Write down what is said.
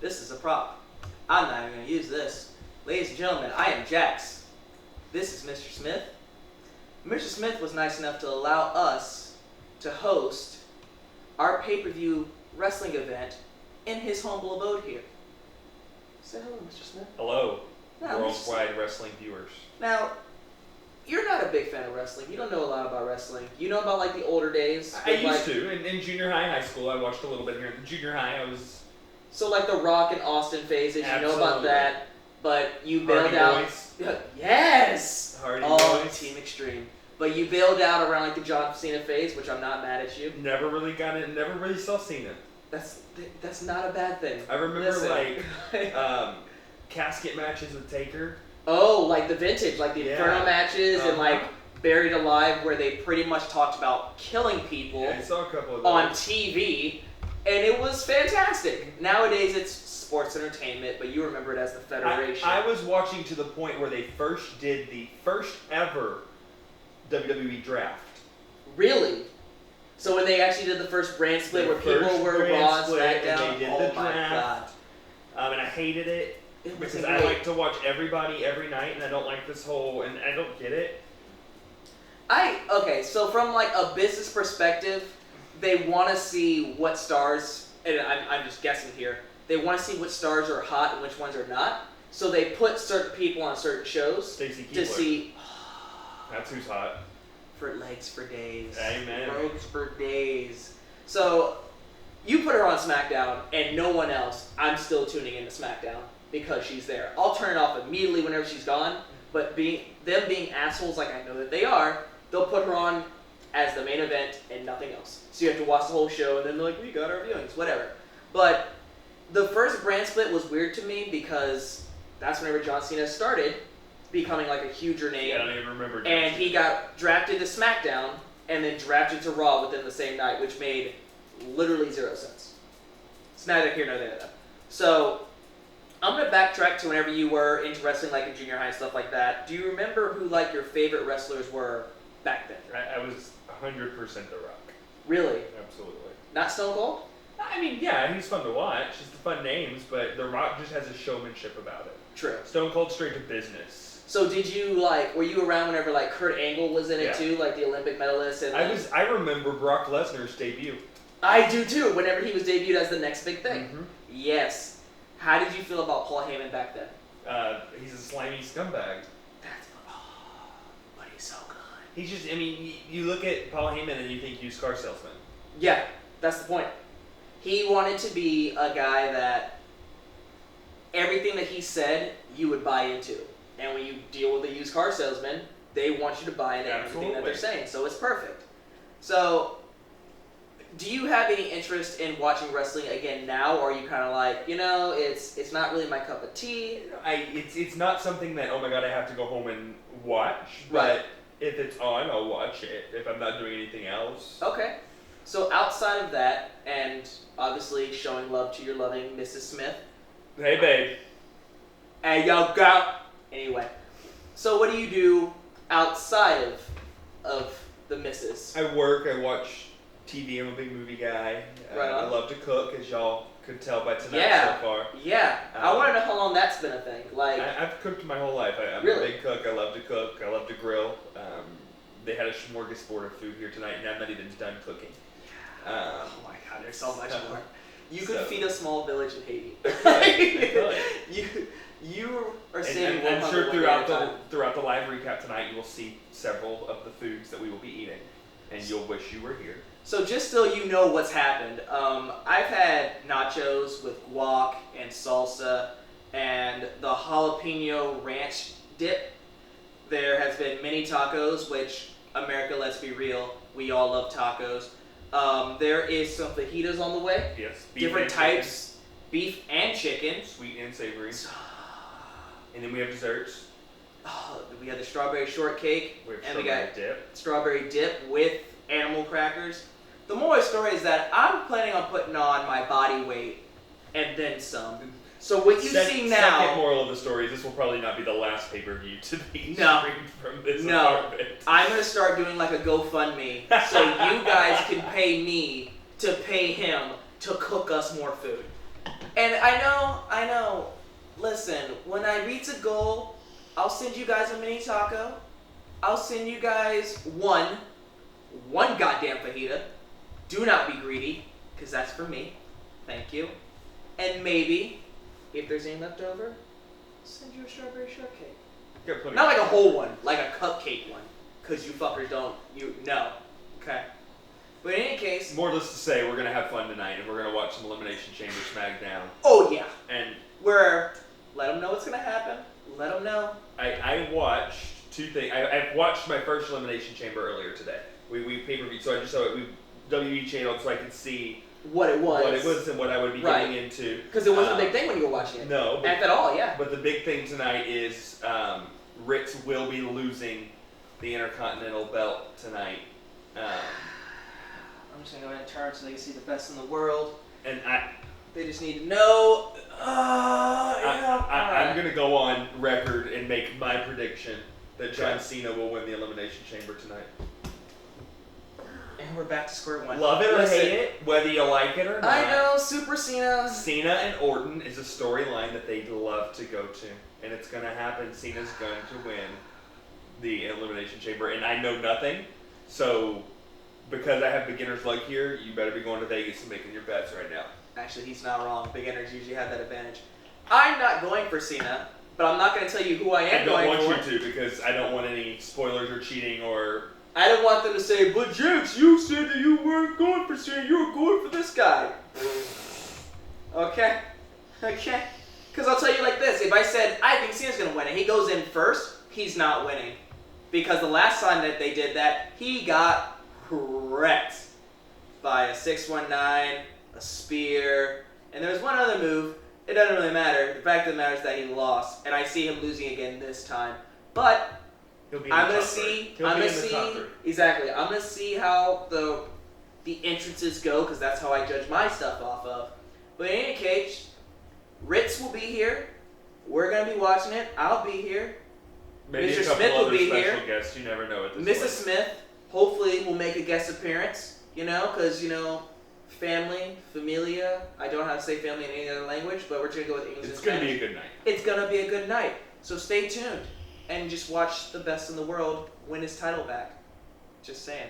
This is a prop. I'm not even going to use this. Ladies and gentlemen, I am Jax. This is Mr. Smith. Mr. Smith was nice enough to allow us to host our pay-per-view wrestling event in his humble abode here. Say hello, Mr. Smith. Hello, Now, worldwide wrestling viewers. Now, you're not a big fan of wrestling. You don't know a lot about wrestling. You know about like the older days. I used to. In junior high school, I watched a little bit here. In junior high, I was... So like the Rock and Austin phases, you know about that, but you Hardy bailed out. Boys. Yes! Hardy Boys. Team Extreme. But you bailed out around like the John Cena phase, which I'm not mad at you. Never really got it. Never really saw Cena. That's not a bad thing. I remember casket matches with Taker. Oh, like the vintage, like the Inferno matches and like Uh-huh. Buried Alive, where they pretty much talked about killing people Yeah, I saw a couple of those. on TV, and it was fantastic. Nowadays it's sports entertainment, but you remember it as the Federation. I was watching to the point where they first did the first ever WWE draft. Really? So when they actually did the first brand split where people were Raw and SmackDown, and they did the draft. And I hated it because I like to watch everybody every night, and I don't like this whole, and I don't get it. Okay, so from like a business perspective, they want to see what stars, and I'm just guessing here, they want to see which stars are hot and which ones are not. So they put certain people on certain shows Stacey to Keibler. see. That's who's hot. For legs for days. Amen. Legs for days. So you put her on SmackDown and no one else, I'm still tuning into SmackDown because she's there. I'll turn it off immediately whenever she's gone, but them being assholes like I know that they are, they'll put her on as the main event and nothing else. So you have to watch the whole show and then they're like, we got our viewings, whatever. But the first brand split was weird to me because that's whenever John Cena started becoming like a huger name. Yeah, I don't even remember. And he got drafted to SmackDown and then drafted to Raw within the same night, which made literally 0 sense. It's neither here nor there, though. So I'm gonna backtrack to whenever you were into wrestling, like in junior high and stuff like that. Do you remember who like your favorite wrestlers were back then? I was 100% The Rock. Really? Absolutely. Not Stone Cold? I mean, yeah, he's fun to watch. Just the fun names, but The Rock just has a showmanship about it. True. Stone Cold straight to business. So did you were you around whenever like Kurt Angle was in it too, like the Olympic medalist? And I remember Brock Lesnar's debut. I do too. Whenever he was debuted as the next big thing. Mm-hmm. Yes. How did you feel about Paul Heyman back then? He's a slimy scumbag. But he's so good. He's just, I mean, you look at Paul Heyman and you think used car salesman. Yeah, that's the point. He wanted to be a guy that everything that he said you would buy into. And when you deal with a used car salesman, they want you to buy into everything that they're saying. So it's perfect. So, do you have any interest in watching wrestling again now, or are you kind of like, it's not really my cup of tea? It's not something that, oh my god, I have to go home and watch. But Right. if it's on, I'll watch it. If I'm not doing anything else. Okay. So outside of that, and obviously showing love to your loving Mrs. Smith. Hey, babe. Hey, yo, girl. Anyway, so what do you do outside of the missus? I work, I watch TV, I'm a big movie guy. Right on. I love to cook, as y'all could tell by tonight so far. Yeah. I want to know how long that's been a thing. I've cooked my whole life. I'm Really? a big cook. I love to cook. I love to grill. They had a smorgasbord of food here tonight, and I'm not even done cooking. Oh my god, there's so much more. You could feed a small village in Haiti. You are saving and I'm sure 101 day at a time. throughout the live recap tonight, you will see several of the foods that we will be eating, and you'll wish you were here. So just so you know what's happened, I've had nachos with guac and salsa and the jalapeno ranch dip. There has been mini tacos, which, America, let's be real, we all love tacos. There is some fajitas on the way. Yes. Different types, beef and chicken. Sweet and savory. And then we have desserts. We have the strawberry shortcake, We have and we strawberry got dip. strawberry dip with animal crackers. The moral of the story is that I'm planning on putting on my body weight and then some. So what you see now... Second moral of the story is this will probably not be the last pay-per-view to be No. streamed from this No. apartment. I'm going to start doing like a GoFundMe so you guys can pay me to pay him to cook us more food. And I know. Listen, when I reach a goal, I'll send you guys a mini taco. I'll send you guys one goddamn fajita. Do not be greedy, because that's for me. Thank you. And maybe, if there's any left over, I'll send you a strawberry shortcake. Not like a whole one, like a cupcake one. Because you fuckers don't, no. Okay. But in any case... More or less to say, we're going to have fun tonight, and we're going to watch some Elimination Chamber SmackDown. Oh, yeah. And... let them know what's going to happen. Let them know. I watched two things. I watched my first Elimination Chamber earlier today. We pay-per-view, so I just saw it. We WWE channeled so I could see... What it was. And what I would be getting into. Because it wasn't a big thing when you were watching it. No. At all, yeah. But the big thing tonight is Ritz will be losing the Intercontinental belt tonight. I'm just going to go ahead and turn so they can see the best in the world. And they just need to know. I'm going to go on record and make my prediction that John Cena will win the Elimination Chamber tonight. And we're back to square one. Love it or hate it, whether you like it or not. I know, Super Cena. Cena and Orton is a storyline that they'd love to go to. And it's going to happen. Cena's going to win the Elimination Chamber. And I know nothing. So, because I have beginner's luck here, you better be going to Vegas and making your bets right now. Actually, he's not wrong. Beginners usually have that advantage. I'm not going for Cena, but I'm not going to tell you who I am going for. I don't want you to because I don't want any spoilers or cheating or... I don't want them to say, but Jax, you said that you weren't going for Cena, you were going for this guy. Okay? Because I'll tell you like this, if I said, I think Cena's going to win, and he goes in first, he's not winning. Because the last time that they did that, he got wrecked by a 619, a spear, and there was one other move. It doesn't really matter. The fact of the matter is that he lost, and I see him losing again this time. But... I'm gonna see. Exactly. I'm gonna see how the entrances go because that's how I judge my stuff off of. But in any case, Ritz will be here. We're gonna be watching it. I'll be here. Maybe Mr. a couple Smith will other be special here. Guests. You never know at this Mrs. point. Smith hopefully will make a guest appearance. Because family, familia. I don't know how to say family in any other language, but we're gonna go with English. It's gonna be a good night. It's gonna be a good night. So stay tuned. And just watch the best in the world win his title back. Just saying.